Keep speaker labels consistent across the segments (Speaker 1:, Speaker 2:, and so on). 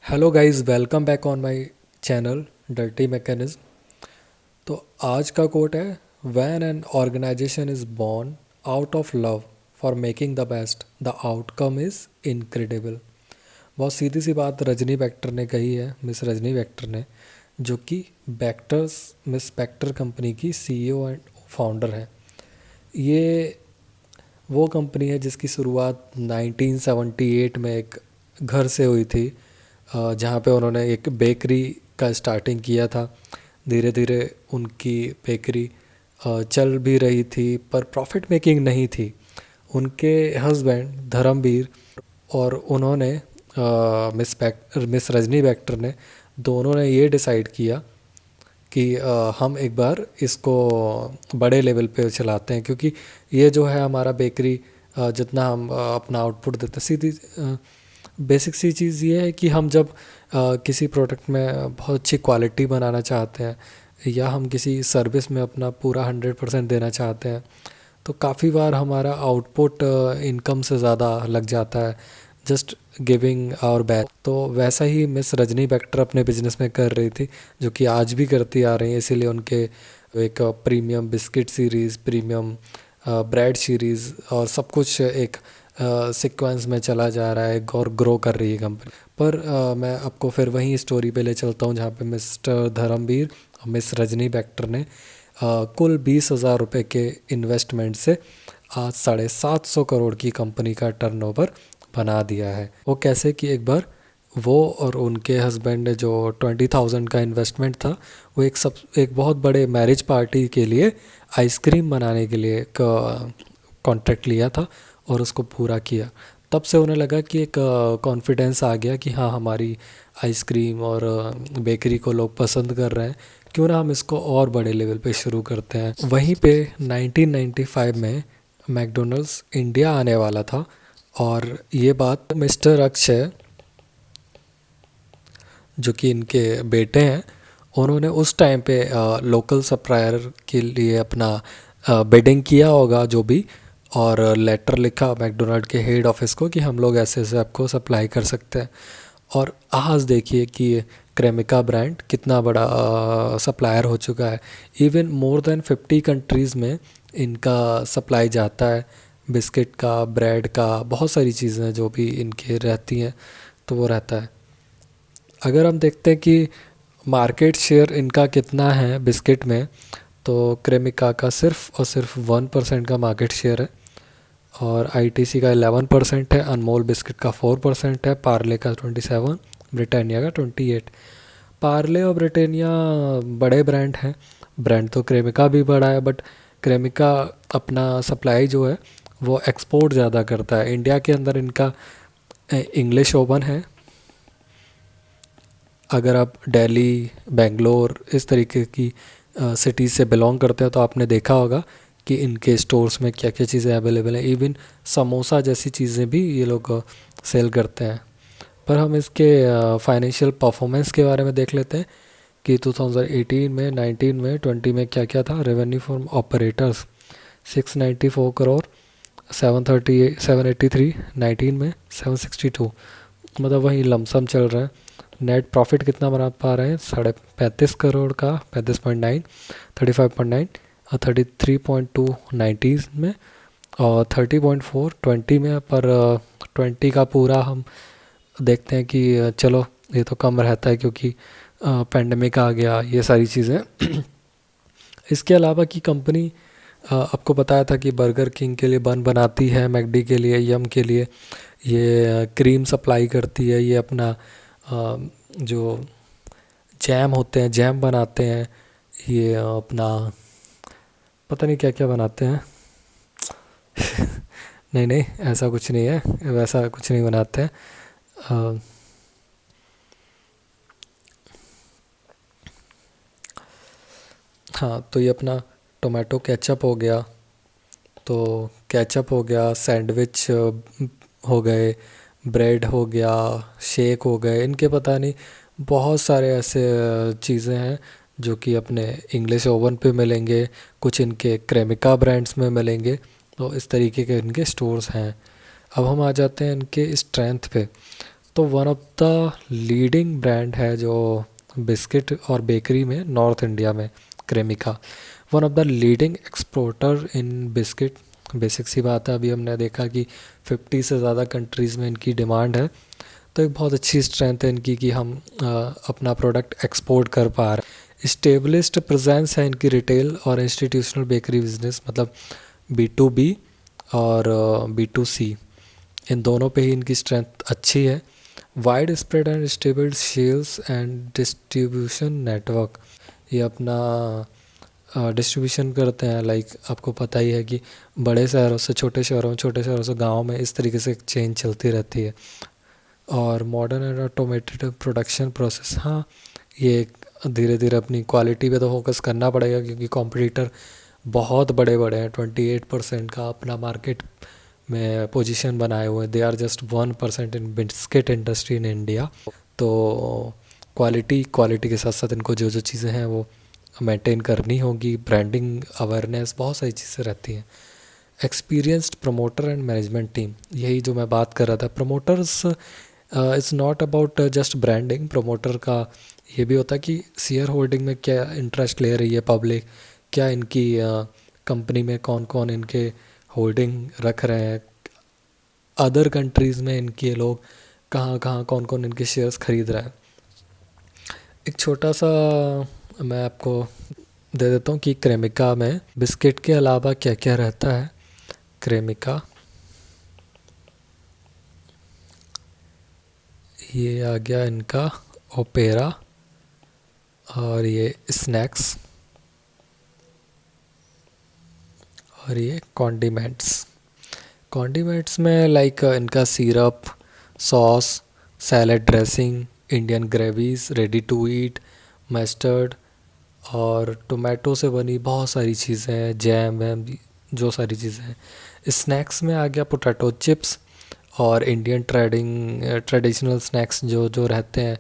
Speaker 1: Hello guys, welcome back on my channel dirty mechanism. तो आज का कोट है, when an organization is born out of love for making the best, the outcome is incredible. बहुत सीधी सी बात रजनी बेक्टर ने कही है, मिस रजनी बेक्टर ने, जो कि मिस बेक्टर कंपनी की सीईओ एंड फाउंडर है। ये वो कंपनी है जिसकी शुरुआत 1978 में एक घर से हुई थी, जहाँ पे उन्होंने एक बेकरी का स्टार्टिंग किया था। धीरे धीरे उनकी बेकरी चल भी रही थी पर प्रॉफिट मेकिंग नहीं थी। उनके हस्बैंड धर्मवीर और उन्होंने मिस रजनी बेक्टर ने, दोनों ने ये डिसाइड किया कि हम एक बार इसको बड़े लेवल पे चलाते हैं, क्योंकि ये जो है हमारा बेकरी, जितना हम अपना आउटपुट देते हैं, सीधी बेसिक सी चीज़ ये है कि हम जब किसी प्रोडक्ट में बहुत अच्छी क्वालिटी बनाना चाहते हैं या हम किसी सर्विस में अपना पूरा 100% देना चाहते हैं, तो काफ़ी बार हमारा आउटपुट इनकम से ज़्यादा लग जाता है, जस्ट गिविंग आवर बैक। तो वैसा ही मिस रजनी बेक्टर अपने बिजनेस में कर रही थी, जो कि आज भी करती आ रही है। इसीलिए उनके एक premium biscuit series, premium bread series और सब कुछ एक सीक्वेंस में चला जा रहा है और ग्रो कर रही है कंपनी। पर मैं आपको फिर वही स्टोरी पे ले चलता हूँ जहाँ पे मिस्टर धर्मवीर और मिस रजनी बेक्टर ने कुल 20,000 रुपये के इन्वेस्टमेंट से आज 750 करोड़ की कंपनी का टर्नओवर बना दिया है। वो कैसे कि एक बार वो और उनके हस्बैंड ने जो 20,000 का इन्वेस्टमेंट था, वो एक बहुत बड़े मैरिज पार्टी के लिए आइसक्रीम बनाने के लिए कॉन्ट्रैक्ट लिया था और उसको पूरा किया। तब से उन्हें लगा कि एक कॉन्फिडेंस आ गया कि हाँ, हमारी आइसक्रीम और बेकरी को लोग पसंद कर रहे हैं, क्यों ना हम इसको और बड़े लेवल पे शुरू करते हैं। वहीं पे 1995 में मैकडोनल्ड्स इंडिया आने वाला था और ये बात मिस्टर अक्षय, जो कि इनके बेटे हैं, उन्होंने उस टाइम पे लोकल सप्लायर के लिए अपना बिडिंग किया होगा जो भी, और लेटर लिखा मैकडोनल्ड के हेड ऑफिस को कि हम लोग ऐसे ऐसे आपको सप्लाई कर सकते हैं। और आज देखिए कि क्रेमिका ब्रांड कितना बड़ा सप्लायर हो चुका है। इवन मोर देन 50 कंट्रीज़ में इनका सप्लाई जाता है, बिस्किट का, ब्रेड का, बहुत सारी चीज़ें जो भी इनके रहती हैं तो वो रहता है। अगर हम देखते हैं कि मार्केट शेयर इनका कितना है बिस्किट में, तो क्रेमिका का सिर्फ और सिर्फ 1% का मार्केट शेयर है और आईटीसी का 11% है, अनमोल बिस्किट का 4% है, पार्ले का 27, ब्रिटानिया का 28। पार्ले और ब्रिटानिया बड़े ब्रांड हैं। ब्रांड तो क्रेमिका भी बड़ा है, बट क्रेमिका अपना सप्लाई जो है वो एक्सपोर्ट ज़्यादा करता है। इंडिया के अंदर इनका इंग्लिश ओवन है। अगर आप दिल्ली, बेंगलोर इस तरीके की सिटीज़ से बिलोंग करते हैं तो आपने देखा होगा कि इनके स्टोर्स में क्या क्या चीज़ें अवेलेबल हैं। इवन समोसा जैसी चीज़ें भी ये लोग सेल करते हैं। पर हम इसके फाइनेंशियल परफॉर्मेंस के बारे में देख लेते हैं कि 2018 में, 19 में, 20 में क्या क्या था। रेवेन्यू फ्रॉम ऑपरेटर्स 694 करोड़, 783, 19 में 762, मतलब वही लमसम चल रहा है। नेट प्रॉफिट कितना बना पा रहे हैं, 35.5 करोड़ का, 35.9, 35.9 और 33.2 90s में, और 30.4 20 में। पर 20 का पूरा हम देखते हैं कि चलो ये तो कम रहता है क्योंकि पेंडेमिक आ गया, ये सारी चीज़ें। इसके अलावा की कंपनी, आपको बताया था कि बर्गर किंग के लिए बन बनाती है, मैकडी के लिए, यम के लिए ये क्रीम सप्लाई करती है, ये अपना जो जैम होते हैं, जैम बनाते हैं, ये अपना पता नहीं क्या क्या बनाते हैं। नहीं नहीं, ऐसा कुछ नहीं है, वैसा कुछ नहीं बनाते हैं। हाँ, तो ये अपना टोमेटो केचप हो गया, तो केचप हो गया, सैंडविच हो गए, ब्रेड हो गया, शेक हो गए, इनके पता नहीं बहुत सारे ऐसे चीज़ें हैं जो कि अपने इंग्लिश ओवन पे मिलेंगे, कुछ इनके क्रेमिका ब्रांड्स में मिलेंगे। तो इस तरीके के इनके स्टोर्स हैं। अब हम आ जाते हैं इनके स्ट्रेंथ पे। तो one of the leading brand है जो बिस्किट और बेकरी में नॉर्थ इंडिया में, Cremica one of the leading exporter in biscuit. Basic सी बात है, अभी हमने देखा कि 50 से ज़्यादा कंट्रीज़ में इनकी डिमांड है, तो एक बहुत अच्छी स्ट्रेंथ है इनकी कि हम अपना प्रोडक्ट एक्सपोर्ट कर पा रहे हैं। इस्टेब्लिश्ड प्रेजेंस है इनकी रिटेल और इंस्टीट्यूशनल बेकरी बिजनेस, मतलब B2B और B2C, इन दोनों पे ही इनकी स्ट्रेंथ अच्छी है। Wide spread and stable sales and distribution network, ये अपना डिस्ट्रीब्यूशन करते हैं। लाइक आपको पता ही है कि बड़े शहरों से छोटे शहरों में, छोटे शहरों से गाँव में, इस तरीके से चेन चलती रहती है। और modern and automated production process, हाँ ये धीरे धीरे अपनी क्वालिटी पे तो फोकस करना पड़ेगा, क्योंकि कॉम्पिटिटर बहुत बड़े बड़े हैं। 28% का अपना मार्केट में पोजीशन बनाए हुए हैं। They are just 1% in biscuit industry in India. तो क्वालिटी के साथ साथ इनको जो जो चीज़ें हैं वो मेंटेन करनी होगी। ब्रांडिंग, अवेयरनेस, बहुत सारी चीज़ें रहती हैं। Experienced promoter and management team, यही जो मैं बात कर रहा था। Promoters it's not about just branding. Promoter का ये भी होता है कि शेयर होल्डिंग में क्या इंटरेस्ट ले रही है पब्लिक, क्या इनकी कंपनी में कौन कौन इनके होल्डिंग रख रहे हैं, अदर कंट्रीज़ में इनके लोग कहाँ कहाँ कौन कौन इनके शेयर्स खरीद रहे हैं। एक छोटा सा मैं आपको दे देता हूँ कि क्रेमिका में बिस्किट के अलावा क्या क्या रहता है। क्रेमिका, ये आ गया इनका ओपेरा, और ये स्नैक्स, और ये कॉन्डिमेंट्स। कॉन्डिमेंट्स में लाइक इनका syrup, sauce, salad dressing, Indian gravies, ready to eat, mustard और टोमेटो से बनी बहुत सारी चीज़ें हैं, जैम वैम, जो सारी चीज़ें हैं। स्नैक्स में आ गया पोटैटो चिप्स और इंडियन ट्रेडिशनल स्नैक्स जो जो रहते हैं,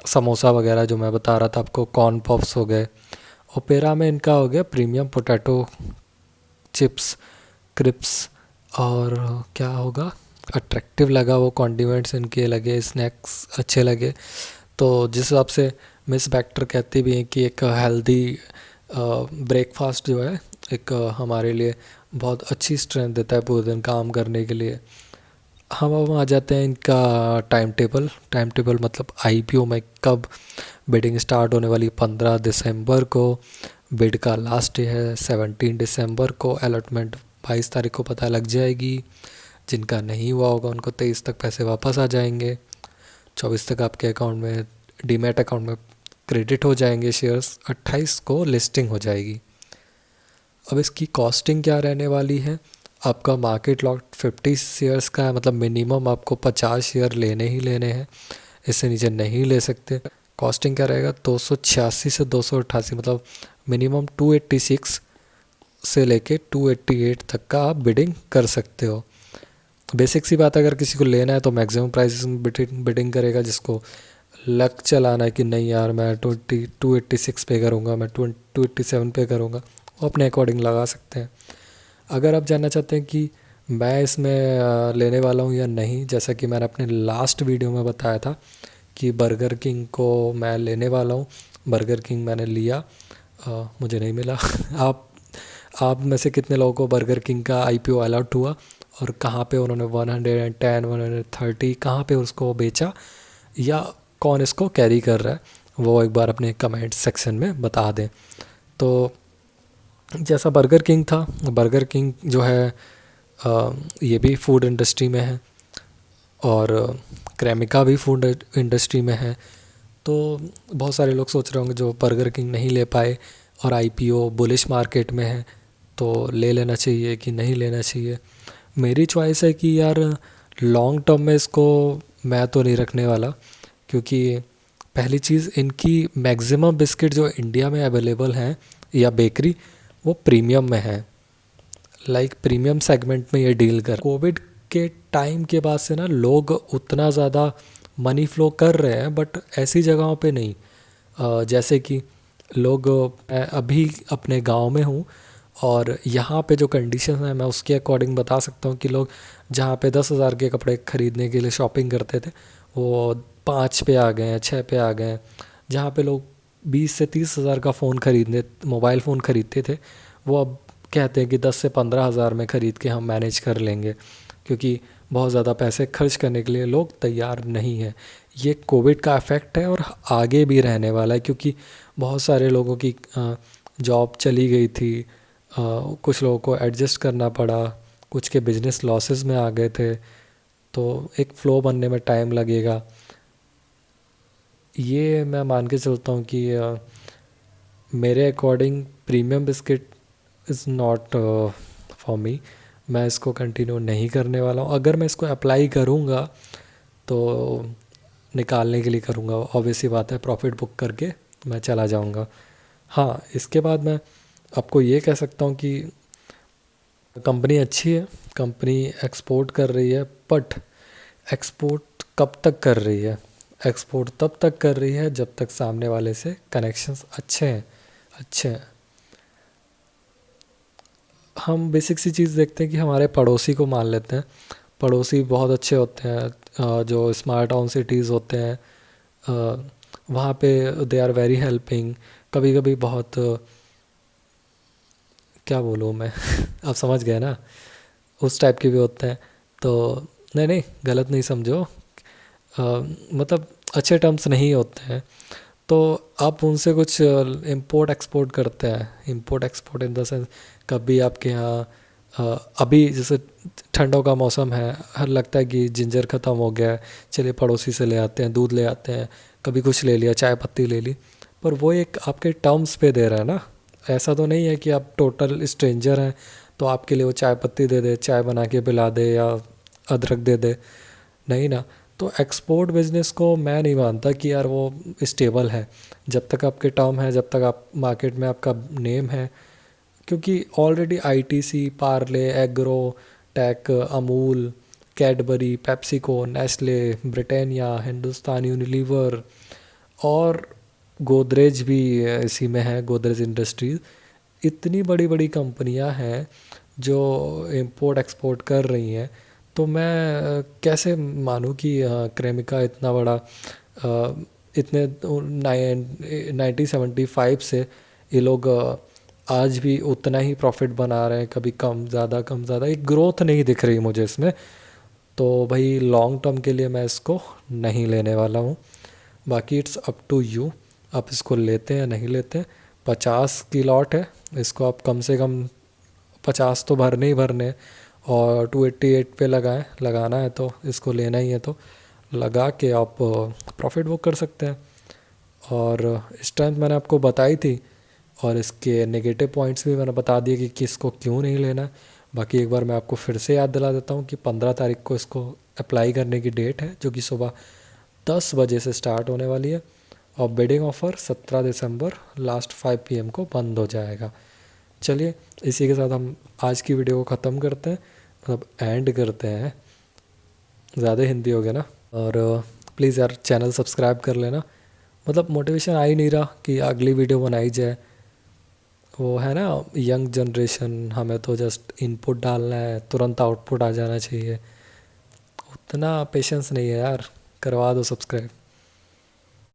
Speaker 1: समोसा वगैरह जो मैं बता रहा था आपको, कॉर्न पॉप्स हो गए। ओपेरा में इनका हो गया प्रीमियम पोटैटो चिप्स, क्रिप्स, और क्या होगा, अट्रैक्टिव लगा वो कॉन्डिमेंट्स इनके लगे, स्नैक्स अच्छे लगे। तो जिस हिसाब से मिस बैक्टर कहती भी हैं कि एक हेल्दी ब्रेकफास्ट जो है एक हमारे लिए बहुत अच्छी स्ट्रेंथ देता है पूरे दिन काम करने के लिए। हम अब आ जाते हैं इनका टाइम टेबल मतलब IPO में कब बिडिंग स्टार्ट होने वाली। 15 दिसंबर को बिड का लास्ट डे है। 17 दिसंबर को अलॉटमेंट 22 तारीख को पता लग जाएगी। जिनका नहीं हुआ होगा उनको 23 तक पैसे वापस आ जाएंगे। 24 तक आपके अकाउंट में, डीमैट अकाउंट में क्रेडिट हो जाएंगे शेयर्स। 28 को लिस्टिंग हो जाएगी। अब इसकी कॉस्टिंग क्या रहने वाली है। आपका मार्केट लॉट 50 शेयर्स का है, मतलब मिनिमम आपको 50 शेयर लेने ही लेने हैं, इससे नीचे नहीं ले सकते। कॉस्टिंग क्या रहेगा, 286 से 288, मतलब मिनिमम 286 से लेके 288 तक का आप बिडिंग कर सकते हो। बेसिक सी बात है, अगर किसी को लेना है तो मैक्सिमम प्राइस बिडिंग करेगा। जिसको लक चलाना है कि नहीं यार मैं 286 पे करूँगा, मैं 287 पे करूँगा, वो अपने अकॉर्डिंग लगा सकते हैं। अगर आप जानना चाहते हैं कि मैं इसमें लेने वाला हूँ या नहीं, जैसा कि मैंने अपने लास्ट वीडियो में बताया था कि बर्गर किंग को मैं लेने वाला हूँ। बर्गर किंग मैंने लिया, मुझे नहीं मिला। आप में से कितने लोगों को बर्गर किंग का IPO अलॉट हुआ और कहाँ पे उन्होंने 110, 130 कहाँ पे उसको बेचा, या कौन इसको कैरी कर रहा है, वो एक बार अपने कमेंट सेक्शन में बता दें। तो जैसा बर्गर किंग था, बर्गर किंग जो है ये भी फूड इंडस्ट्री में है और क्रेमिका भी फूड इंडस्ट्री में है। तो बहुत सारे लोग सोच रहे होंगे जो बर्गर किंग नहीं ले पाए और IPO बुलिश मार्केट में है तो ले लेना चाहिए कि नहीं लेना चाहिए। मेरी चॉइस है कि यार लॉन्ग टर्म में इसको मैं तो नहीं रखने वाला, क्योंकि पहली चीज़ इनकी मैक्सिमम बिस्किट जो इंडिया में अवेलेबल हैं या बेकरी, वो प्रीमियम में है। लाइक प्रीमियम सेगमेंट में ये डील कर। कोविड के टाइम के बाद से ना लोग उतना ज़्यादा मनी फ्लो कर रहे हैं, बट ऐसी जगहों पे नहीं। जैसे कि लोग, मैं अभी अपने गांव में हूँ और यहाँ पे जो कंडीशन है मैं उसके अकॉर्डिंग बता सकता हूँ कि लोग जहाँ पे 10,000 के कपड़े खरीदने के लिए शॉपिंग करते थे वो 5 पे आ गए हैं, 6 पे आ गए हैं। जहाँ पे लोग 20 से 30 हज़ार का फ़ोन खरीदने मोबाइल फ़ोन खरीदते थे वो अब कहते हैं कि 10 से 15 हज़ार में ख़रीद के हम मैनेज कर लेंगे, क्योंकि बहुत ज़्यादा पैसे खर्च करने के लिए लोग तैयार नहीं है। ये कोविड का इफ़ेक्ट है और आगे भी रहने वाला है, क्योंकि बहुत सारे लोगों की जॉब चली गई थी, कुछ लोगों को एडजस्ट करना पड़ा, कुछ के बिजनेस लॉसेस में आ गए थे, तो एक फ़्लो बनने में टाइम लगेगा। ये मैं मान के चलता हूँ कि मेरे according premium biscuit is not for me. मैं इसको कंटिन्यू नहीं करने वाला हूँ। अगर मैं इसको अप्लाई करूँगा तो निकालने के लिए करूँगा, ऑब्वियस सी बात है, प्रॉफिट बुक करके मैं चला जाऊँगा। हाँ, इसके बाद मैं आपको ये कह सकता हूँ कि कंपनी अच्छी है, कंपनी एक्सपोर्ट कर रही है, बट एक्सपोर्ट कब तक कर रही है? एक्सपोर्ट तब तक कर रही है जब तक सामने वाले से कनेक्शंस अच्छे हैं। हम बेसिक सी चीज़ देखते हैं कि हमारे पड़ोसी को मान लेते हैं। पड़ोसी बहुत अच्छे होते हैं, जो स्मार्ट टाउन सिटीज़ होते हैं वहाँ पे दे आर वेरी हेल्पिंग। कभी कभी बहुत क्या बोलूँ मैं आप समझ गए ना, उस टाइप के भी होते हैं। तो नहीं नहीं, गलत नहीं समझो, मतलब अच्छे टर्म्स नहीं होते हैं। तो आप उनसे कुछ इंपोर्ट एक्सपोर्ट करते हैं, import export in the sense कभी आपके यहाँ अभी जैसे ठंडों का मौसम है, हर लगता है कि जिंजर ख़त्म हो गया है, चलिए पड़ोसी से ले आते हैं, दूध ले आते हैं, कभी कुछ ले लिया, चाय पत्ती ले ली, पर वो एक आपके टर्म्स पे दे रहा है ना। ऐसा तो नहीं है कि आप टोटल स्ट्रेंजर हैं तो आपके लिए वो चाय पत्ती दे दे, चाय बना के पिला दे या अदरक दे दे, नहीं ना। तो एक्सपोर्ट बिजनेस को मैं नहीं मानता कि यार वो स्टेबल है। जब तक आपके टर्म है, जब तक आप मार्केट में आपका नेम है, क्योंकि already ITC, Parle, agro tech, Amul, Cadbury, PepsiCo, Nestle, Britannia, Hindustan Unilever और गोदरेज भी इसी में है, गोदरेज इंडस्ट्रीज। इतनी बड़ी बड़ी कंपनियां हैं जो इंपोर्ट एक्सपोर्ट कर रही हैं। तो मैं कैसे मानूँ कि क्रेमिका इतना बड़ा इतने 1975 से ये लोग आज भी उतना ही प्रॉफिट बना रहे हैं, कभी कम ज़्यादा, एक ग्रोथ नहीं दिख रही मुझे इसमें। तो भाई लॉन्ग टर्म के लिए मैं इसको नहीं लेने वाला हूँ। बाकी इट्स अप टू यू, आप इसको लेते हैं नहीं लेते हैं। 50 की लॉट है, इसको आप कम से कम 50 तो भरने ही भरने हैं, और 288 पे लगाना है तो इसको लेना ही है, तो लगा के आप प्रॉफिट बुक कर सकते हैं। और स्ट्रेंथ मैंने आपको बताई थी, और इसके नेगेटिव पॉइंट्स भी मैंने बता दिए कि किसको क्यों नहीं लेना। बाकी एक बार मैं आपको फिर से याद दिला देता हूँ कि 15 तारीख को इसको अप्लाई करने की डेट है, जो कि सुबह 10 बजे से स्टार्ट होने वाली है, और बिडिंग ऑफ़र 17 दिसंबर लास्ट 5 PM को बंद हो जाएगा। चलिए, इसी के साथ हम आज की वीडियो को ख़त्म करते हैं, मतलब एंड करते हैं। ज़्यादा हिंदी हो गया ना। और प्लीज़ यार चैनल सब्सक्राइब कर लेना, मतलब मोटिवेशन आ ही नहीं रहा कि अगली वीडियो बनाई जाए। वो है ना यंग जनरेशन, हमें तो जस्ट इनपुट डालना है, तुरंत आउटपुट आ जाना चाहिए, उतना पेशेंस नहीं है यार। करवा दो सब्सक्राइब।